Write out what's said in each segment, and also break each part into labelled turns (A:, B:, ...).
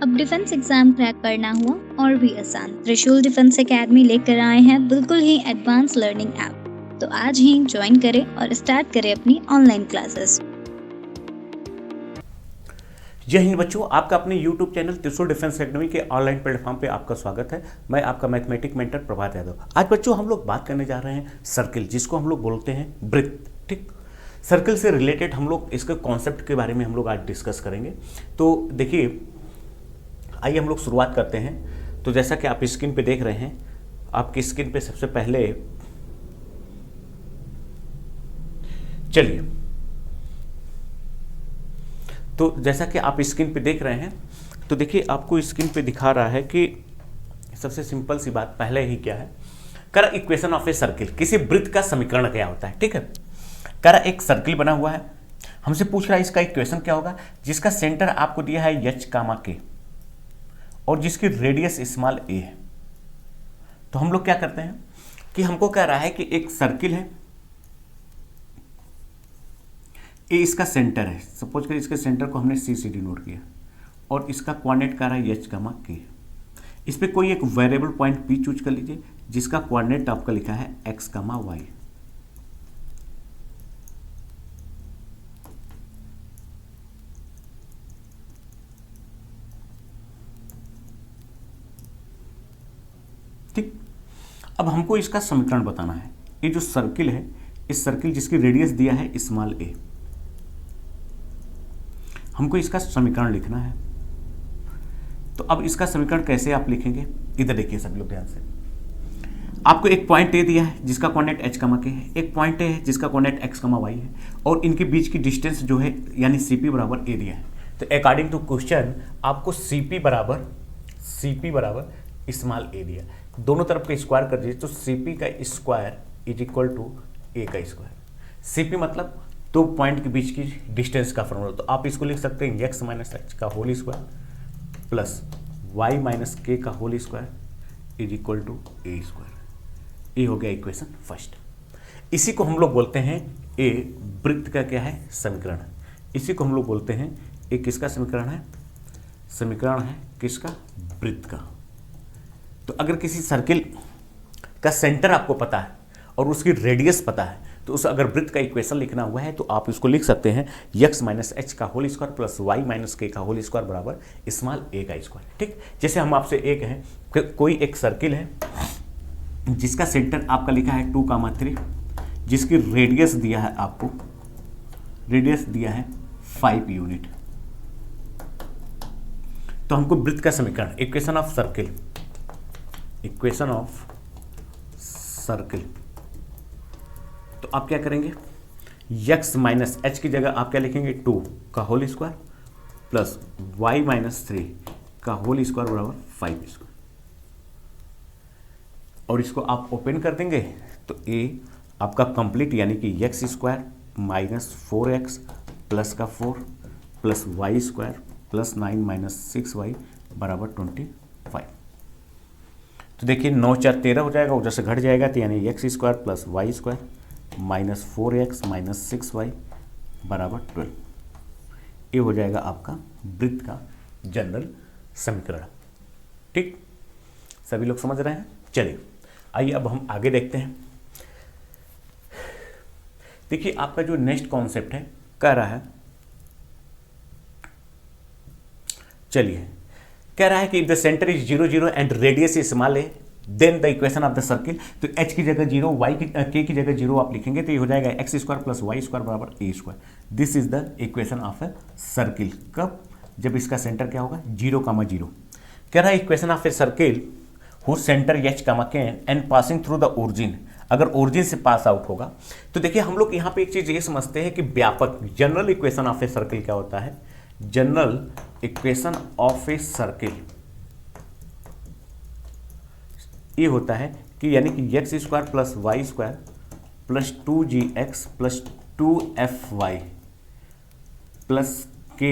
A: अब defence exam crack करना हुआ और भी आसान। त्रिशूल डिफेंस एकेडमी लेकर आए हैं बिल्कुल ही एडवांस लर्निंग ऐप। तो आज ही ज्वाइन करें और स्टार्ट करें अपनी ऑनलाइन क्लासेस।
B: जय हिंद बच्चों, आपका अपने YouTube चैनल त्रिशूल डिफेंस एकेडमी के ऑनलाइन प्लेटफॉर्म पे आपका स्वागत है। मैं आपका मैथमेटिक मेंटर प्रभात यादव। आज बच्चों हम लोग बात करने जा रहे हैं सर्किल, जिसको हम लोग बोलते हैं वृत्त। ठीक, सर्किल से रिलेटेड हम लोग इसके कॉन्सेप्ट के बारे में हम लोग आज डिस्कस करेंगे। तो देखिए, आइए हम लोग शुरुआत करते हैं। तो जैसा कि आप स्क्रीन पे देख रहे हैं, आपकी स्क्रीन पे सबसे पहले चलिए, तो जैसा कि आप स्क्रीन पे देख रहे हैं, तो देखिए आपको स्क्रीन पे दिखा रहा है कि सबसे सिंपल सी बात पहले ही क्या है, कर इक्वेशन ऑफ ए सर्किल। किसी वृत्त का समीकरण क्या होता है। ठीक है, कर एक सर्किल बना हुआ है, हमसे पूछ रहा है इसका इक्वेशन क्या होगा, जिसका सेंटर आपको दिया है एच कामा के और जिसकी रेडियस स्मॉल ए है। तो हम लोग क्या करते हैं कि हमको कह रहा है कि एक सर्किल है, ए इसका सेंटर है। सपोज करिए इसके सेंटर को हमने सी डिनोट किया और इसका कोऑर्डिनेट कह रहा है एच कामा के। इस पे कोई एक वेरिएबल पॉइंट पी चूज कर लीजिए, जिसका कोऑर्डिनेट आपका लिखा है एक्स कामा वाई। ठीक, अब हमको इसका समीकरण बताना है। ये जो सर्किल है, इस सर्किल जिसकी रेडियस दिया है स्मॉल ए, हमको इसका समीकरण लिखना है। तो अब इसका समीकरण कैसे आप लिखेंगे, इधर देखिए सभी लोग ध्यान से। आपको एक पॉइंट ए दिया है जिसका कोऑर्डिनेट एच कामा के है, एक पॉइंट ए है जिसका कोऑर्डिनेट एक्स कामा वाई है, और इनके बीच की डिस्टेंस जो है यानी सीपी बराबर ए दिया है। तो अकॉर्डिंग टू क्वेश्चन आपको सीपी बराबर स्मॉल ए दिया। दोनों तरफ का स्क्वायर कर दीजिए, तो सीपी का स्क्वायर इज इक्वल टू ए का स्क्वायर। सीपी मतलब दो पॉइंट के बीच की डिस्टेंस का फॉर्मूला। तो आप इसको लिख सकते हैं एक्स माइनस एच का whole square plus y minus k का whole square is equal to a square. ये हो गया इक्वेशन फर्स्ट। इसी को हम लोग बोलते हैं ए वृत्त का क्या है, समीकरण। इसी को हम लोग बोलते हैं ए किसका समीकरण है, समीकरण है किसका, वृत्त का। तो अगर किसी सर्किल का सेंटर आपको पता है और उसकी रेडियस पता है, तो उस अगर वृत्त का इक्वेशन लिखना हुआ है तो आप इसको लिख सकते हैं एक्स माइनस एच का whole square plus y minus k का होल स्क्वायर बराबर स्मॉल ए का स्क्वायर। ठीक, जैसे हम आपसे एक है कि कोई एक सर्किल है जिसका सेंटर आपका लिखा है 2,3, जिसकी रेडियस दिया है आपको, रेडियस दिया है 5 यूनिट। तो हमको वृत्त का समीकरण, equation of circle, equation of circle, तो आप क्या करेंगे, x माइनस एच की जगह आप क्या लिखेंगे 2 का whole square plus y minus 3 का होल स्क्वायर बराबर 5 स्क्वायर, और इसको आप ओपन कर देंगे तो a आपका कंप्लीट यानी कि x square minus 4x plus का 4 plus y square plus 9 minus 6y बराबर 25। तो देखिए 9 4 13 हो जाएगा, उधर से घट जाएगा, तो यानी x square plus Y square minus 4x minus 6y बराबर 12। ये हो जाएगा आपका वृत्त का जनरल समीकरण। ठीक, सभी लोग समझ रहे हैं। चलिए आइए अब हम आगे देखते हैं। देखिए आपका जो नेक्स्ट कॉन्सेप्ट है कह रहा है, चलिए कह रहा है कि the centre is 0 0 and radius is small a, then the equation of the circle. तो h की जगह 0, y की k की जगह 0 आप लिखेंगे, तो ये हो जाएगा x square plus Y square बराबर a square. This is the equation of a circle. कब, जब इसका सेंटर क्या होगा 0,0। कह रहा है equation of a circle who centre h comma k and passing through the origin. अगर ओरिजिन से पास आउट होगा, तो देखिए हम लोग यहाँ पे एक चीज ये समझते हैं कि व्यापक general equation of a circle क्या होता है। General equation of a circle ये होता है कि यानी कि x square plus Y square plus 2gx plus 2fy plus k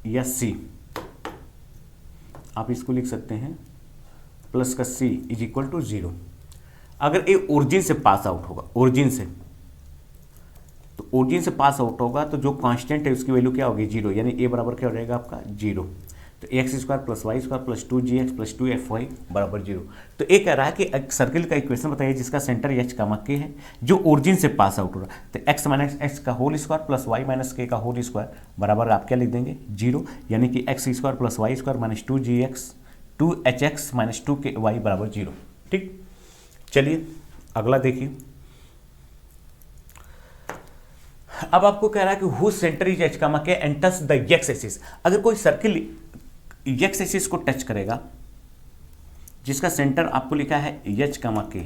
B: या c, आप इसको लिख सकते हैं प्लस का c इज इक्वल टू 0। अगर ये ओरिजिन से पास आउट होगा, ओरिजिन से, तो ओरिजिन से पास आउट होगा तो जो कांस्टेंट है उसकी वैल्यू क्या होगी 0, यानी ए बराबर क्या हो जाएगा आपका 0। तो x square plus Y square plus 2gx plus 2fy बराबर 0। तो ये कह रहा है कि एक सर्किल का इक्वेशन बताइए जिसका सेंटर एच कामा के है जो ओरिजिन से पास आउट हो रहा है। तो एक्स माइनस एक्स का whole square plus y minus k का होल स्क्वायर बराबर आप क्या लिख देंगे 0, यानी कि x square plus Y square minus 2hx minus 2ky बराबर 0। ठीक, चलिए अगला देखिए। अब आपको कह रहा है कि who centre is H comma k and touch the x axis. अगर कोई सर्किल एक्स एक्सिस को टच करेगा जिसका सेंटर आपको लिखा है एच कामा के,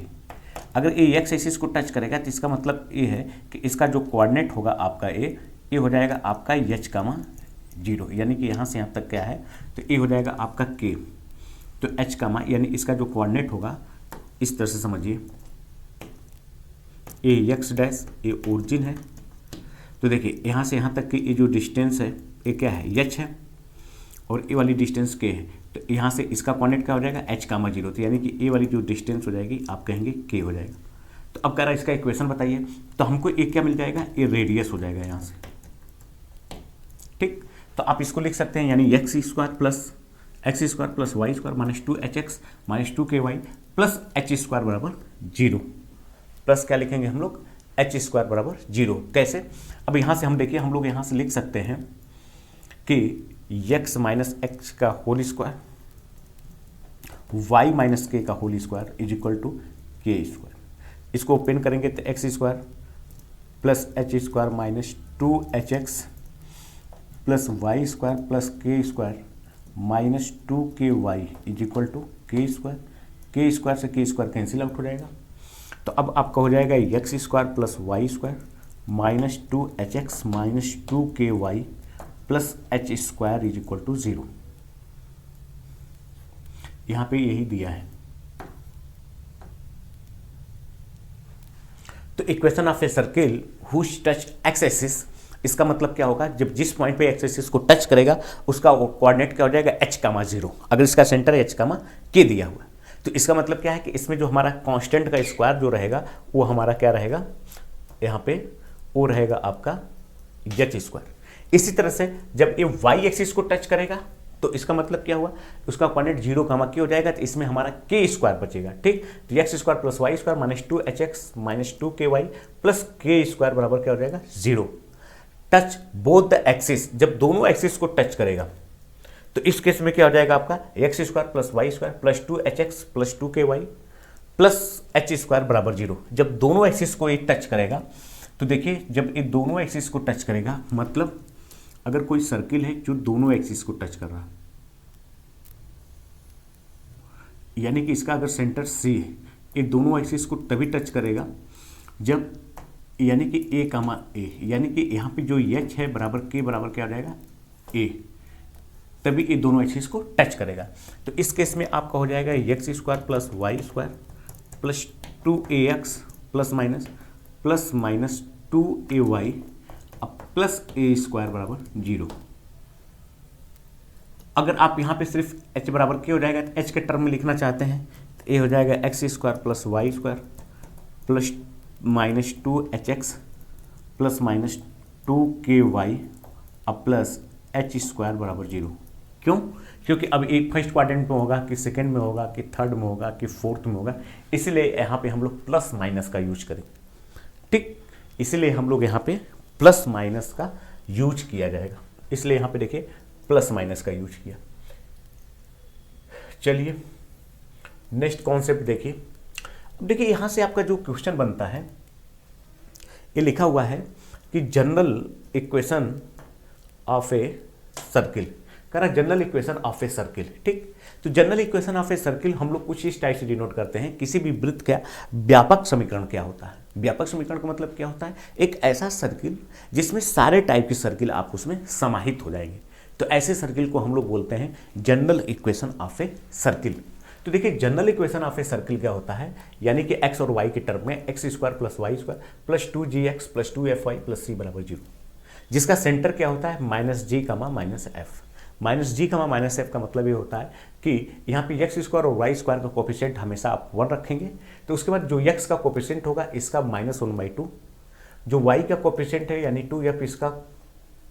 B: अगर ये एक्स एक्सिस को टच करेगा तो इसका मतलब ये है कि इसका जो कोऑर्डिनेट होगा आपका ये हो जाएगा आपका एच कामा 0, यानी कि यहाँ से यहाँ तक क्या है तो ये हो जाएगा आपका के। तो एच कामा यानी इसका जो कोऑर्डिनेट होगा इस तरह से समझिए, ये एक्स डैश ये ओरिजिन है। तो देखिए यहाँ से यहाँ तक की ये जो डिस्टेंस है ये क्या है एच है और ये वाली डिस्टेंस के है। तो यहाँ से इसका कोऑर्डिनेट क्या हो जाएगा एच कामा 0, तो यानी कि ये वाली जो डिस्टेंस हो जाएगी आप कहेंगे के हो जाएगा। तो अब कह रहा है इसका इक्वेशन बताइए, तो हमको ये क्या मिल जाएगा ये रेडियस हो जाएगा यहाँ से। ठीक, तो आप इसको लिख सकते हैं यानी x square plus Y square minus 2hx minus 2ky plus h square बराबर 0, प्लस क्या लिखेंगे हम लोग एच स्क्वायर बराबर 0। कैसे, अब यहाँ से हम देखिए हम लोग यहाँ से लिख सकते हैं कि x माइनस एक्स का whole square y minus k का whole square is equal to k square. इसको ओपन करेंगे तो x square plus h square minus 2hx plus Y square plus k square minus 2ky is equal to k square से k square cancel out हो जाएगा। तो अब आपका हो जाएगा x square plus Y square minus 2hx minus 2ky plus h square is equal to 0। यहाँ पे यही दिया है। तो equation of a circle whose touch x axis, इसका मतलब क्या होगा जब जिस पॉइंट पे एक्स एक्सिस को टच करेगा उसका कोऑर्डिनेट क्या हो जाएगा एच कामा 0, अगर इसका सेंटर एच कामा के दिया हुआ है। तो इसका मतलब क्या है कि इसमें जो हमारा कांस्टेंट का स्क्वायर जो रहेगा वो हमारा क्या रहेगा यहाँ पे वो रहेगा आपका एच स्क्वायर। इसी तरह से जब ये वाई एक्सिस को टच करेगा तो इसका मतलब क्या हुआ उसका कोऑर्डिनेट 0 कामा के हो जाएगा, तो इसमें हमारा के स्क्वायर बचेगा। ठीक, तो x square plus Y square minus 2hx minus 2ky plus k square बराबर क्या हो जाएगा 0। टच बोथ द एक्सिस, जब दोनों एक्सिस को टच करेगा तो इस केस में क्या हो जाएगा आपका x square plus Y square plus 2hx plus 2ky plus h square बराबर 0। जब दोनों एक्सिस को ये टच करेगा तो देखिए जब ये दोनों एक्सिस को टच करेगा मतलब अगर कोई सर्किल है जो दोनों एक्सिस को टच कर रहा है, यानी कि इसका अगर सेंटर सी है ये दोनों एक्सिस को तभी टच करेगा जब यानी कि ए कामा ए, यानी कि यहाँ पे जो एच है बराबर के बराबर क्या हो जाएगा ए, तभी ये दोनों एक्सिस को टच करेगा। तो इस केस में आपका हो जाएगा x square plus Y square plus 2ax plus minus 2ay plus a square बराबर 0। अगर आप यहाँ पे सिर्फ h बराबर के हो जाएगा तो h के टर्म में लिखना चाहते हैं तो ये हो जाएगा x square plus Y square plus minus 2hx plus minus 2ky अब प्लस एच स्क्वायर बराबर 0। क्यों? क्योंकि अब एक फर्स्ट क्वाड्रेंट में होगा कि सेकंड में होगा कि थर्ड में होगा कि फोर्थ में होगा, इसलिए यहाँ पे हम लोग प्लस माइनस का यूज करें। ठीक, इसलिए हम लोग यहाँ पे प्लस माइनस का यूज किया जाएगा, इसलिए यहाँ पे देखिए प्लस माइनस का यूज किया। चलिए नेक्स्ट कॉन्सेप्ट देखिए। अब देखिए यहाँ से आपका जो क्वेश्चन बनता है ये लिखा हुआ है कि general equation of a circle, कह रहा general equation of a circle. ठीक, तो general equation of a circle हम लोग कुछ इस टाइप से डिनोट करते हैं किसी भी वृत्त का व्यापक समीकरण क्या होता है। व्यापक समीकरण का मतलब क्या होता है एक ऐसा सर्किल जिसमें सारे टाइप की सर्किल आप उसमें समाहित हो जाएंगे, तो ऐसे सर्किल को हम लोग बोलते हैं general equation of a circle. तो देखिए general equation of a circle क्या होता है, यानी कि एक्स और वाई के टर्म में x square plus Y square plus 2gx plus 2fy plus c बराबर 0, जिसका सेंटर क्या होता है माइनस जी कमा माइनस एफ। माइनस जी कमा माइनस एफ का मतलब ये होता है कि यहाँ पे एक्स स्क्वायर और वाई स्क्वायर का कोफिशिएंट हमेशा आप 1 रखेंगे, तो उसके बाद जो एक्स का कोफिशिएंट होगा इसका -1/2, जो वाई का कोफिशिएंट है यानी 2f इसका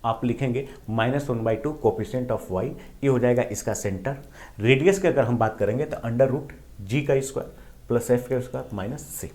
B: आप लिखेंगे -1/2 कोफिशिएंट ऑफ y, ये हो जाएगा इसका सेंटर। रेडियस की अगर हम बात करेंगे तो √g² प्लस f के square minus c।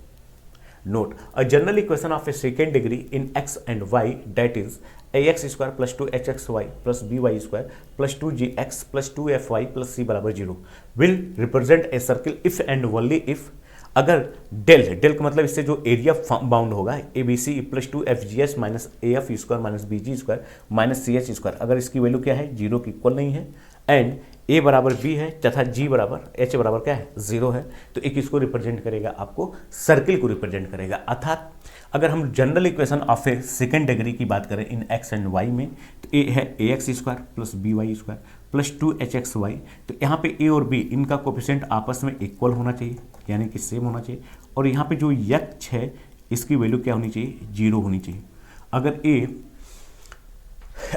B: Note, a general equation of A second degree in x and y that is ax² plus 2hxy plus by² plus 2gx plus 2fy plus c बराबर 0 will represent a circle if and only if, अगर del का मतलब इससे जो area bound होगा ABC plus 2fgs minus AF² minus BG² minus CH², अगर इसकी value क्या है 0 की इक्वल नहीं है, एंड A बराबर B है तथा G बराबर H बराबर क्या है 0 है, तो एक इसको रिप्रेजेंट करेगा, आपको सर्किल को रिप्रेजेंट करेगा। अर्थात अगर हम general equation of A second degree की बात करें इन x एंड y में, तो A है ax² plus by² plus 2hxy, तो यहाँ पे A और B इनका कोफिशिएंट आपस में इक्वल होना चाहिए, यानी कि सेम होना चाहिए, और यहाँ पे जो x है इसकी वैल्यू क्या होनी चाहिए 0 होनी चाहिए।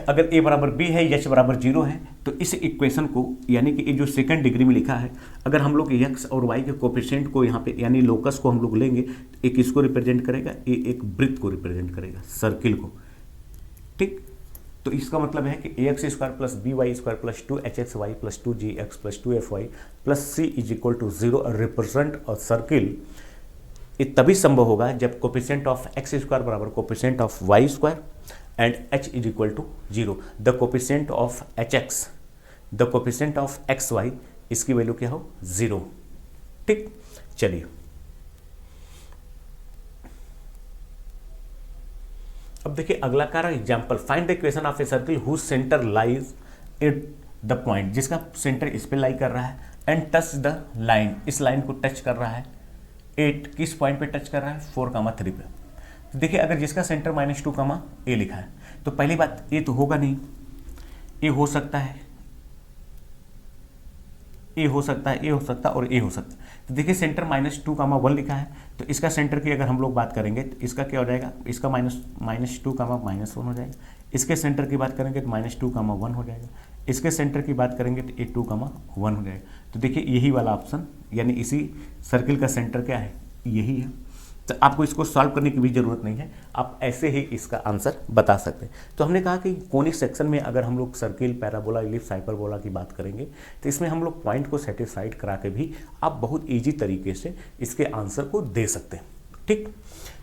B: अगर a बराबर b है, h बराबर 0 है, तो इस इक्वेशन को, यानी कि ये जो सेकंड डिग्री में लिखा है, अगर हम लोग x और y के कोफिशिएंट को यहाँ पे यानी लोकस को हम लोग लेंगे, तो एक इसको रिप्रेजेंट करेगा, ये एक वृत्त को रिप्रेजेंट करेगा, सर्किल को। ठीक, तो इसका मतलब है कि ax² plus by² plus 2hxy plus 2gx plus 2fy plus c is equal to 0 represent और सर्किल। ये तभी संभव होगा जब कोफिशिएंट ऑफ x² बराबर coefficient of y² and h is equal to 0। The coefficient of hx, the coefficient of xy, इसकी value क्या हो 0। ठीक, चलिए अब देखिए अगला कार्य example, find the equation of a circle whose centre lies at the point, जिसका सेंटर इस पे लाई कर रहा है, एंड टच द लाइन, इस लाइन को टच कर रहा है, 8 किस पॉइंट पे टच कर रहा है 4,3 पे। तो देखिए अगर जिसका सेंटर -2, a लिखा है, तो पहली बात ये तो होगा नहीं, ए हो सकता है, ए हो सकता है, ए हो सकता है और ए हो सकता है। तो देखिए सेंटर -2, 1 लिखा है, तो इसका सेंटर की अगर हम लोग बात करेंगे तो इसका क्या हो जाएगा, इसका -2, -1 हो जाएगा। इसके सेंटर की बात करेंगे तो -2, 1 हो जाएगा। इसके सेंटर की बात करेंगे तो 2, 1 हो जाएगा। तो देखिए यही वाला ऑप्शन, यानी इसी सर्किल का सेंटर क्या है, यही है। तो आपको इसको सॉल्व करने की भी ज़रूरत नहीं है, आप ऐसे ही इसका आंसर बता सकते हैं। तो हमने कहा कि कोनिक सेक्शन में अगर हम लोग सर्किल, पैराबोला, इलिप्स, हाइपरबोला की बात करेंगे, तो इसमें हम लोग पॉइंट को सेटिस्फाइड करा के भी आप बहुत ईजी तरीके से इसके आंसर को दे सकते हैं। ठीक,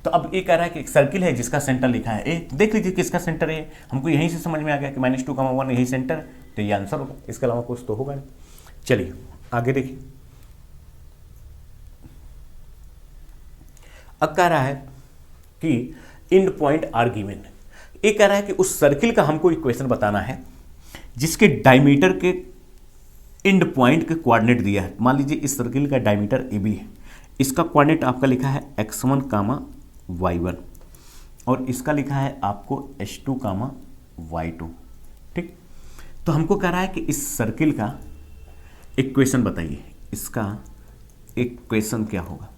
B: तो अब ये कह रहा है कि एक सर्किल है जिसका सेंटर लिखा है ए, देख लीजिए किसका सेंटर है, हमको यहीं से समझ में आ गया कि -2, 1 यही सेंटर है, तो ये आंसर होगा, इसके अलावा कुछ तो होगा नहीं। चलिए आगे देखिए, अब कह रहा है कि एंड पॉइंट आर गिवन। ये कह रहा है कि उस सर्किल का हमको इक्वेशन बताना है जिसके डायमीटर के एंड पॉइंट के कोऑर्डिनेट दिया है। मान लीजिए इस सर्किल का डायमीटर ए बी है, इसका कोऑर्डिनेट आपका लिखा है x1, y1, और इसका लिखा है आपको h2, y2। ठीक, तो हमको कह रहा है कि इस सर्किल का इक्वेशन बताइए, इसका इक्वेशन क्या होगा।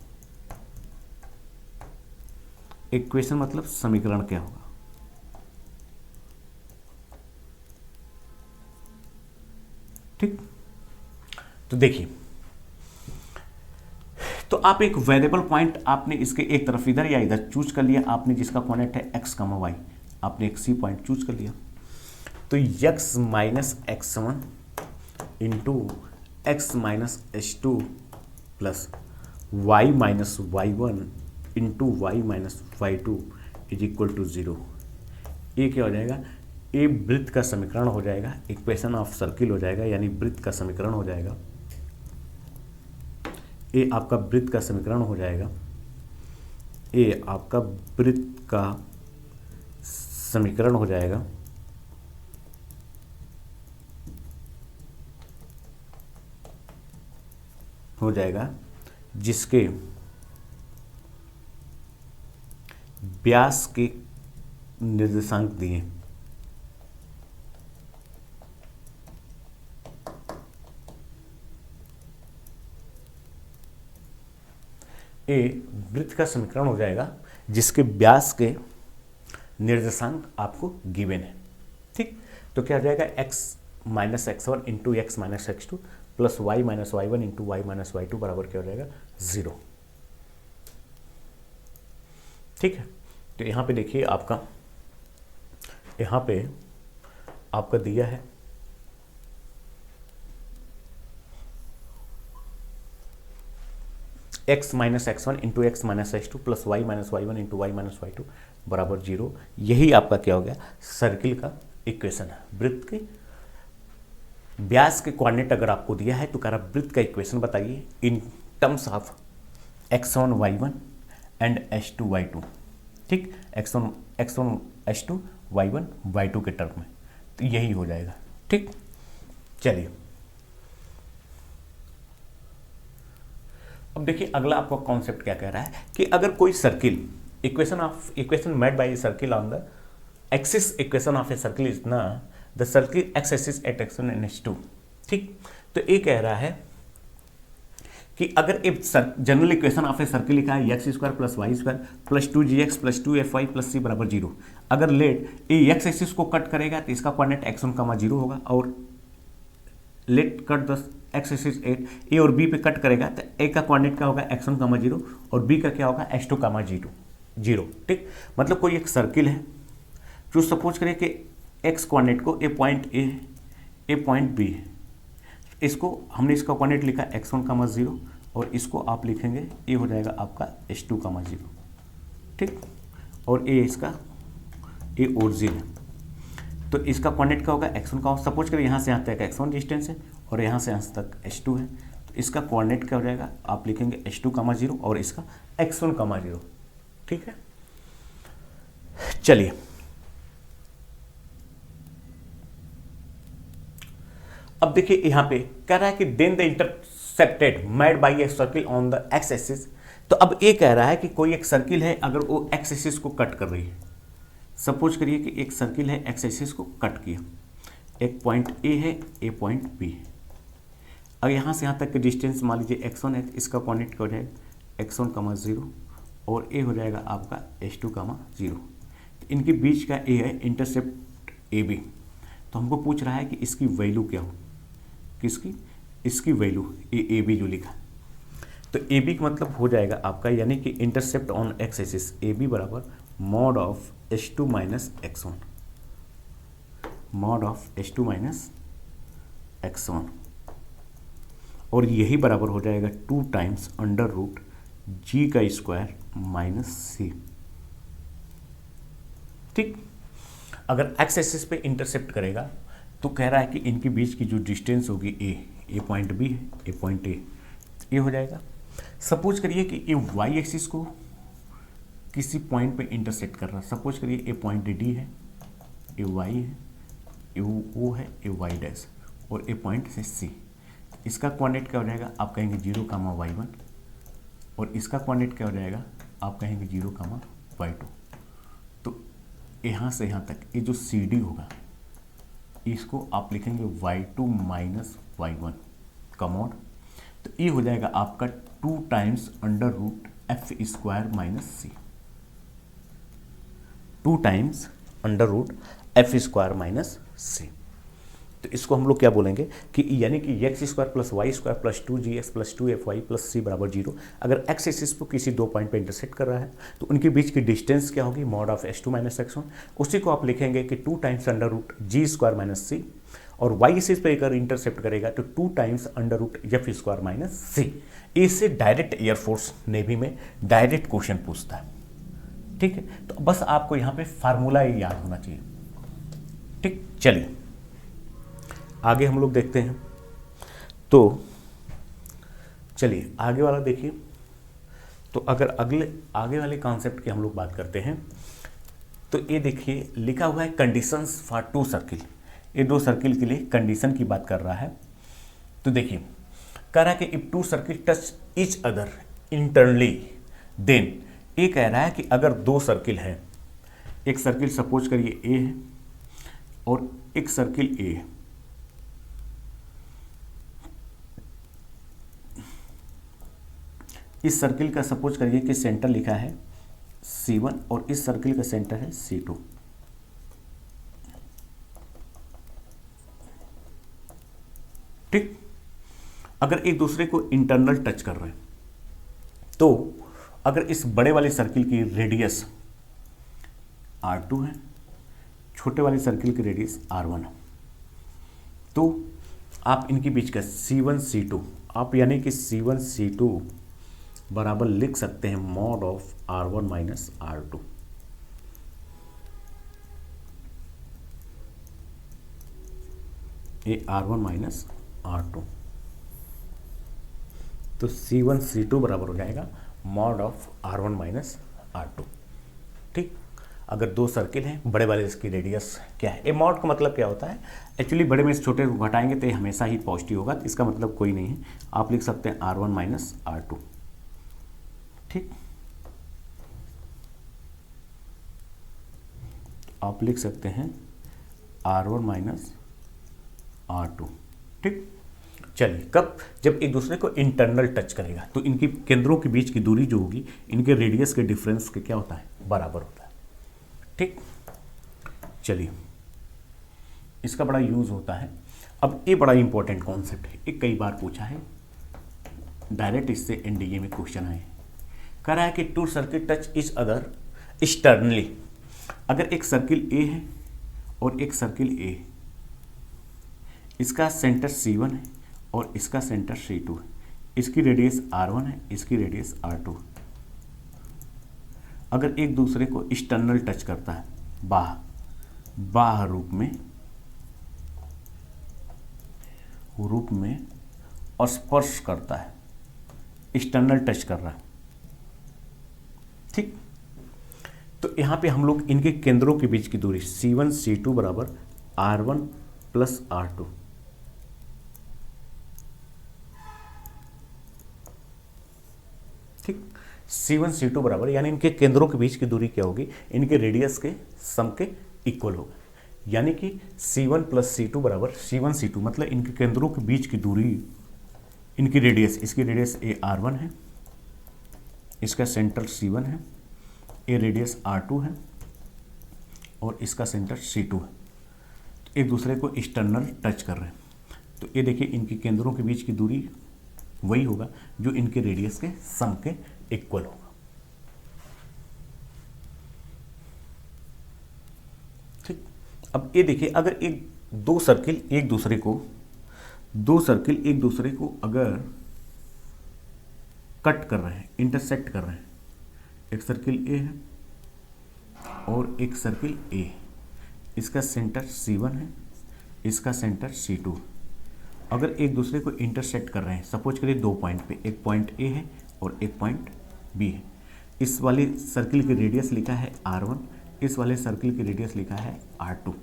B: इक्वेशन मतलब समीकरण क्या होगा। ठीक, तो देखिए, तो आप एक वेरिएबल पॉइंट आपने इसके एक तरफ इधर या इधर चूज कर लिया, आपने जिसका कोऑर्डिनेट है x, y, आपने एक सी पॉइंट चूज कर लिया, तो x -x1 into x -h2 plus y -y1 into y -y2 is equal to 0। ये क्या हो जाएगा, ये वृत्त का समीकरण हो जाएगा, इक्वेशन ऑफ सर्किल हो जाएगा, यानी वृत्त का समीकरण हो जाएगा। ये आपका वृत्त का समीकरण हो जाएगा, ये आपका वृत्त का समीकरण हो जाएगा। जिसके व्यास के निर्देशांक दिए। ए वृत्त का समीकरण हो जाएगा जिसके व्यास के निर्देशांक आपको गिवन है। ठीक, तो क्या हो जाएगा x -x1 into x -x2 plus y -y1 into y -y2 बराबर क्या हो जाएगा 0। ठीक है, तो यहाँ पे देखिए आपका, यहाँ पे आपका दिया है x minus x one into x minus x two plus y minus y one into y minus y two बराबर 0। यही आपका क्या हो गया, सर्किल का इक्वेशन है। वृत्त के व्यास के कोऑर्डिनेट अगर आपको दिया है तो कह रहा वृत्त का इक्वेशन बताइए in terms of x1 y1 and h2 y2। ठीक, x1 h2 y1 y2 के टर्म में, तो यही हो जाएगा। ठीक, चलिए अब देखिए अगला आपका कॉन्सेप्ट क्या कह रहा है कि अगर कोई circle equation made by a circle on the axis equation of a circle is ना the circle x axis at x1 and h2। ठीक, तो ये कह रहा है कि अगर एक general equation of a circle लिखा है x square plus Y square plus 2gx plus 2fy plus c बराबर 0। अगर लेट ये एक्स एक्सिस को कट करेगा तो इसका कोऑर्डिनेट x1, 0 होगा, और let cut the x axis at a और बी पे कट करेगा तो ए का कोऑर्डिनेट क्या होगा x1, 0 और बी का क्या होगा h2, 0। ठीक, मतलब कोई एक सर्किल है जो सपोज करें कि एक्स कोऑर्डिनेट को ए पॉइंट बी है, इसको हमने इसका कोऑर्डिनेट लिखा x1, 0 और इसको आप लिखेंगे ये हो जाएगा आपका h2, 0। ठीक, और ये इसका ये ओरिजिन है, तो इसका कोऑर्डिनेट क्या होगा x1 का, सपोज करें यहाँ से यहाँ तक x1 डिस्टेंस है और यहाँ से यहाँ तक h2 है, तो इसका कोऑर्डिनेट क्या हो जाएगा, आप लिखेंगे h2, 0 और इसका x1, 0। ठीक है, चलिए अब देखिए यहाँ पे कह रहा है कि then the intercepted made by a circle on the x axis. तो अब ये कह रहा है कि कोई एक सर्किल है, अगर वो एक्स एक्सिस को कट कर रही है, सपोज करिए कि एक सर्किल है एक्स एक्सिस को कट किया, एक पॉइंट ए है, ए पॉइंट बी है। अब यहाँ से यहाँ तक की डिस्टेंस मान लीजिए x1 है, इसका कोऑर्डिनेट क्या हो जाएगा x1, 0 और ए हो जाएगा आपका h2, 0। इनके बीच का ए है इंटरसेप्ट ए बी, तो हमको पूछ रहा है कि इसकी वैल्यू क्या हो, किसकी, इसकी वैल्यू ए बी जो लिखा, तो ए बी का मतलब हो जाएगा आपका यानी कि intercept on x axis a b बराबर mod of h2 minus x1, mod of h2 minus x1, और यही बराबर हो जाएगा 2 टाइम्स अंडर रूट g का स्क्वायर माइनस c। ठीक, अगर एक्स एक्सिस पे इंटरसेप्ट करेगा तो कह रहा है कि इनके बीच की जो डिस्टेंस होगी ए पॉइंट बी है, ए पॉइंट ए हो जाएगा। सपोज करिए कि ये वाई एक्सिस को किसी पॉइंट पे इंटरसेक्ट कर रहा है, सपोज करिए ए पॉइंट डी है, ए वाई है, ए ओ है, ए वाई डैश और ए पॉइंट से सी। इसका कोऑर्डिनेट क्या हो जाएगा, आप कहेंगे 0, y1 और इसका कोऑर्डिनेट क्या हो जाएगा, आप कहेंगे 0, y2। तो यहाँ से यहाँ तक ये जो सी डी होगा इसको आप लिखेंगे y2 माइनस y1 का मॉड, तो ये हो जाएगा आपका 2 times under root F square minus C, 2 times under root F square minus C. तो इसको हम लोग क्या बोलेंगे कि यानी कि x square plus Y square plus 2gx plus 2fy plus C बराबर 0। अगर एक्स एक्सिस को किसी 2 पॉइंट पे इंटरसेक्ट कर रहा है तो उनके बीच की डिस्टेंस क्या होगी, mod of h2 minus x1, उसी को आप लिखेंगे कि 2 times under root G square minus C, और वाई एक्सिस पे अगर इंटरसेप्ट करेगा तो 2 times under root F square minus C. इससे डायरेक्ट एयरफोर्स नेवी में डायरेक्ट क्वेश्चन पूछता है। ठीक है, तो बस आपको यहाँ पे फार्मूला ही याद होना चाहिए। ठीक, चलिए आगे हम लोग देखते हैं। तो चलिए आगे वाला देखिए। तो अगर आगे वाले कॉन्सेप्ट की हम लोग बात करते हैं तो ये देखिए लिखा हुआ है कंडीशंस फॉर 2 सर्किल। ये 2 सर्किल के लिए कंडीशन की बात कर रहा है। तो देखिए कह रहा है कि if 2 circle touch each other internally then, ये कह रहा है कि अगर 2 सर्किल है, एक सर्किल सपोज करिए ए है और एक सर्किल ए है, इस सर्किल का सपोज करिए कि सेंटर लिखा है C1 और इस सर्किल का सेंटर है C2। ठीक, अगर एक दूसरे को इंटरनल टच कर रहे हैं तो अगर इस बड़े वाले सर्किल की रेडियस R2 है, छोटे वाले सर्किल की रेडियस R1 है, तो आप इनके बीच का C1 C2 आप यानी कि C1 C2 बराबर लिख सकते हैं mod of R1 minus R2। ये R1 माइनस R2, तो C1 C2 बराबर हो जाएगा mod of R1 minus R2। ठीक, अगर दो सर्किल हैं, बड़े वाले इसकी रेडियस क्या है। ए मॉड का मतलब क्या होता है, एक्चुअली बड़े में से छोटे को घटाएंगे तो ये हमेशा ही पॉजिटिव होगा, तो इसका मतलब कोई नहीं है। आप लिख सकते हैं R1 माइनस R2। ठीक, आप लिख सकते हैं R1 माइनस R2। ठीक, चलिए कब, जब एक दूसरे को इंटरनल टच करेगा तो इनकी केंद्रों के बीच की दूरी जो होगी इनके रेडियस के डिफरेंस के क्या होता है, बराबर होता है। ठीक, चलिए इसका बड़ा यूज होता है। अब ये बड़ा इंपॉर्टेंट कॉन्सेप्ट है, ये कई बार पूछा है, डायरेक्ट इससे एनडीए में क्वेश्चन आए। कह रहा है कि two circle touch each other externally. अगर एक सर्किल ए है और एक सर्किल ए, इसका सेंटर C1 है और इसका सेंटर C2 है, इसकी रेडियस R1 है, इसकी रेडियस R2। अगर एक दूसरे को एक्सटर्नल टच करता है, बाह्य रूप में और स्पर्श करता है, एक्सटर्नल टच कर रहा है। ठीक, तो यहां पे हम लोग इनके केंद्रों के बीच की दूरी C1 C2 बराबर R1 प्लस R2। ठीक, C1 C2 बराबर यानी इनके केंद्रों के बीच की दूरी क्या होगी, इनके रेडियस के सम के इक्वल होगा। यानी कि C1 प्लस C2 बराबर C1 C2, मतलब इनके केंद्रों के बीच की दूरी, इनकी रेडियस, इसकी रेडियस ए R1 है, इसका सेंटर C1 है, ये रेडियस R2 है और इसका सेंटर C2 है। तो एक दूसरे को एक्सटर्नल टच कर रहे हैं, तो ये देखिए इनके केंद्रों के बीच की दूरी वही होगा जो इनके रेडियस के सम के इक्वल होगा। ठीक, अब ये देखिए अगर दो सर्किल एक दूसरे को अगर कट कर रहे हैं, इंटरसेक्ट कर रहे हैं, एक सर्किल ए है और एक सर्किल ए, इसका सेंटर C1 है, इसका सेंटर C2 है। अगर एक दूसरे को इंटरसेक्ट कर रहे हैं, सपोज करिए दो पॉइंट पे, एक पॉइंट ए है और एक पॉइंट बी है, इस वाले सर्किल की रेडियस लिखा है R1, इस वाले सर्किल की रेडियस लिखा है R2।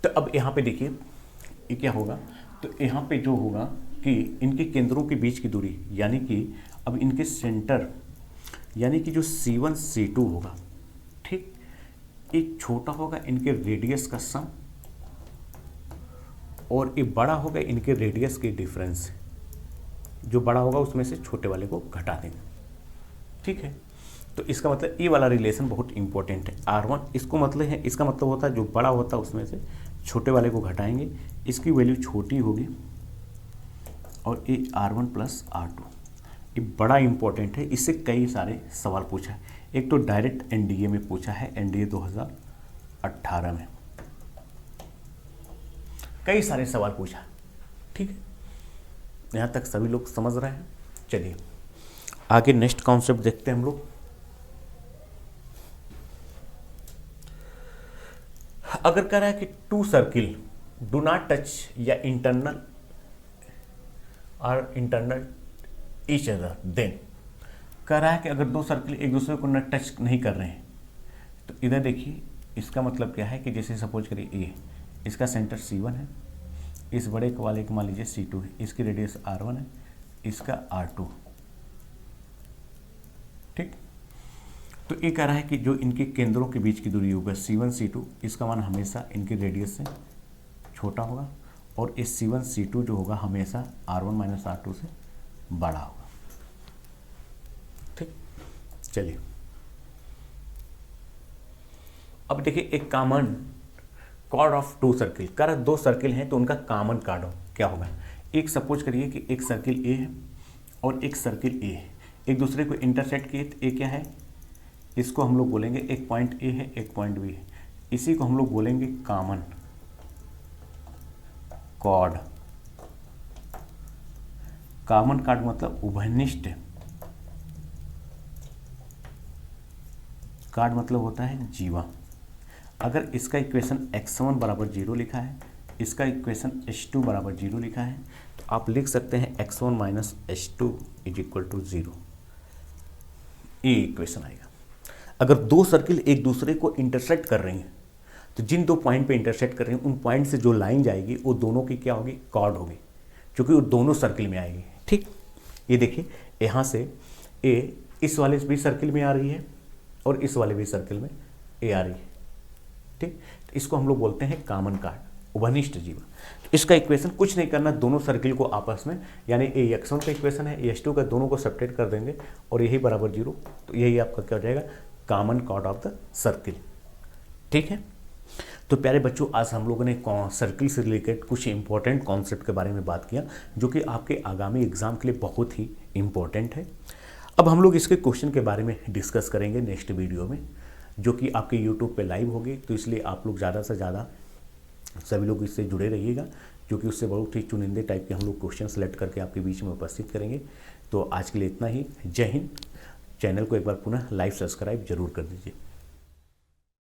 B: तो अब यहाँ पे देखिए ये क्या होगा, तो यहाँ पे जो होगा कि इनके केंद्रों के बीच की दूरी, यानी कि अब इनके सेंटर, यानी कि जो C1 C2 होगा, ठीक, एक छोटा होगा इनके रेडियस का सम और ये बड़ा होगा इनके रेडियस के डिफरेंस। जो बड़ा होगा उसमें से छोटे वाले को घटा देंगे। ठीक है, तो इसका मतलब ये वाला रिलेशन बहुत इंपॉर्टेंट है। R1 इसको मतलब है, इसका मतलब होता है जो बड़ा होता है उसमें से छोटे वाले को घटाएंगे, इसकी वैल्यू छोटी होगी और ये R1 प्लस R2, ये बड़ा इंपॉर्टेंट है। इससे कई सारे सवाल पूछा है। एक तो डायरेक्ट एनडीए में पूछा है, एनडीए 2018 में कई सारे सवाल पूछा। ठीक है, यहाँ तक सभी लोग समझ रहे हैं। चलिए आगे नेक्स्ट कॉन्सेप्ट देखते हैं हम लोग। अगर कह रहा है कि two circle do not touch या इंटरनल ईच अदर, देन कह रहा है कि अगर दो सर्किल एक दूसरे को न टच नहीं कर रहे हैं, तो इधर देखिए इसका मतलब क्या है कि जैसे सपोज करिए ए, इसका सेंटर C1 है, इस बड़े वाले को मान लीजिए C2 है, इसकी रेडियस R1 है, इसका R2। ठीक, तो ये कह रहा है कि जो इनके केंद्रों के बीच की दूरी होगा C1 C2, इसका मान हमेशा इनके रेडियस से छोटा होगा और इस C1 C2 जो होगा हमेशा R1 माइनस R2 से बड़ा होगा। ठीक, चलिए अब देखिए एक common chord of two circle, कर दो सर्किल हैं तो उनका कॉमन कॉर्ड क्या होगा। एक सपोज करिए कि एक सर्किल ए है और एक सर्किल ए है, एक दूसरे को इंटरसेक्ट किए, तो ए क्या है, इसको हम लोग बोलेंगे एक पॉइंट ए है एक पॉइंट बी है, इसी को हम लोग बोलेंगे कॉमन कॉर्ड। कॉमन कॉर्ड मतलब उभयनिष्ठ कॉर्ड मतलब होता है जीवा। अगर इसका इक्वेशन x1 बराबर 0 लिखा है, इसका इक्वेशन h2 बराबर 0 लिखा है, तो आप लिख सकते हैं x1 minus h2 is equal to 0। ये इक्वेशन आएगा। अगर दो सर्किल एक दूसरे को इंटरसेक्ट कर रही हैं, तो जिन दो पॉइंट पे इंटरसेक्ट कर रही हैं उन पॉइंट से जो लाइन जाएगी वो दोनों की क्या होगी, कॉर्ड होगी, क्योंकि वो दोनों सर्किल में आएगी। ठीक, ये देखिए यहाँ से ए इस वाले भी सर्किल में आ रही है और इस वाले भी सर्किल में ए आ रही है। ठीक, तो इसको हम लोग बोलते हैं कॉमन कॉर्ड, उभयनिष्ठ जीवा। तो इसका इक्वेशन कुछ नहीं करना, दोनों सर्किल को आपस में, यानी ए x1 का इक्वेशन है, ए h2 का, दोनों को सब्ट्रैक्ट कर देंगे और यही बराबर 0, तो यही आपका क्या हो जाएगा, common chord of the circle. ठीक है, तो प्यारे बच्चों आज हम लोगों ने सर्किल से रिलेटेड कुछ इंपॉर्टेंट कॉन्सेप्ट के बारे में बात किया, जो कि आपके आगामी एग्जाम के लिए बहुत ही इंपॉर्टेंट है। अब हम लोग इसके क्वेश्चन के बारे में डिस्कस करेंगे नेक्स्ट वीडियो में, जो कि आपके यूट्यूब पे लाइव होगी, तो इसलिए आप लोग ज़्यादा से ज़्यादा सभी लोग इससे जुड़े रहिएगा, क्योंकि उससे बहुत ही चुनिंदे टाइप के हम लोग क्वेश्चन सेलेक्ट करके आपके बीच में उपस्थित करेंगे। तो आज के लिए इतना ही। जय हिंद। चैनल को एक बार पुनः लाइव सब्सक्राइब जरूर कर दीजिए।